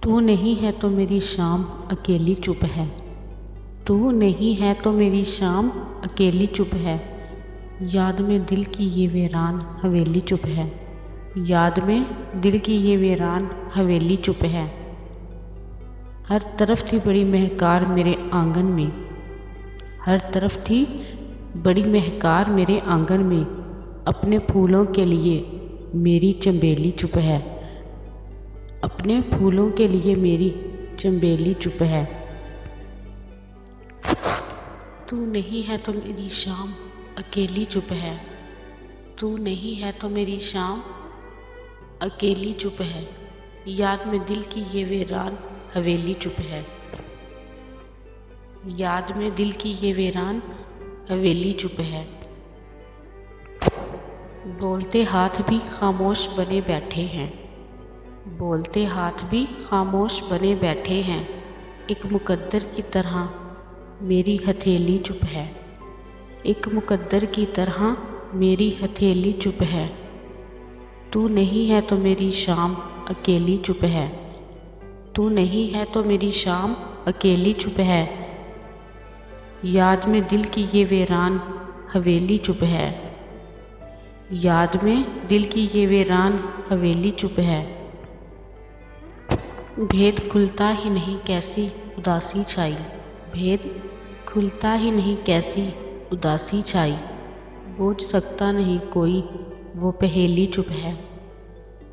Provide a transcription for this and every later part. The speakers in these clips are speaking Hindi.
तू नहीं है तो मेरी शाम अकेली चुप है। तू नहीं है तो मेरी शाम अकेली चुप है। याद में दिल की ये वीरान हवेली चुप है। याद में दिल की ये वीरान हवेली चुप है। हर तरफ थी बड़ी महकार मेरे आंगन में। हर तरफ थी बड़ी महकार मेरे आंगन में। अपने फूलों के लिए मेरी चंबेली चुप है। अपने फूलों के लिए मेरी चंबेली चुप है। तू नहीं है तो मेरी शाम अकेली चुप है। तू नहीं है तो मेरी शाम अकेली चुप है। याद में दिल की ये वीरान हवेली चुप है। याद में दिल की ये वीरान हवेली चुप है। बोलते हाथ भी खामोश बने बैठे हैं। बोलते हाथ भी खामोश बने बैठे हैं। एक मुकद्दर की तरह मेरी हथेली चुप है। एक मुकद्दर की तरह मेरी हथेली चुप है। तू नहीं है तो मेरी शाम अकेली चुप है। तू नहीं है तो मेरी शाम अकेली चुप है। याद में दिल की ये वीरान हवेली चुप है। याद में दिल की ये वीरान हवेली चुप है। भेद खुलता ही नहीं कैसी उदासी छाई। भेद खुलता ही नहीं कैसी उदासी छाई। बूझ सकता नहीं कोई वो पहेली चुप है।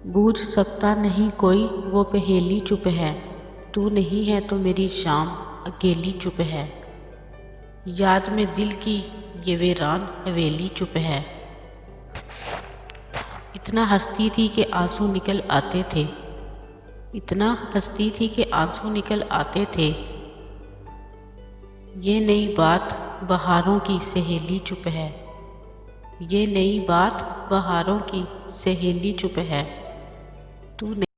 बूझ सकता नहीं कोई वो पहेली चुप है। तू नहीं है तो मेरी शाम अकेली चुप है। याद में दिल की ये वीरान हवेली चुप है। इतना हंसती थी कि आंसू निकल आते थे। इतना हंसती थी कि आंसू निकल आते थे। ये नई बात बहारों की सहेली चुप है। ये नई बात बहारों की सहेली चुप है। तू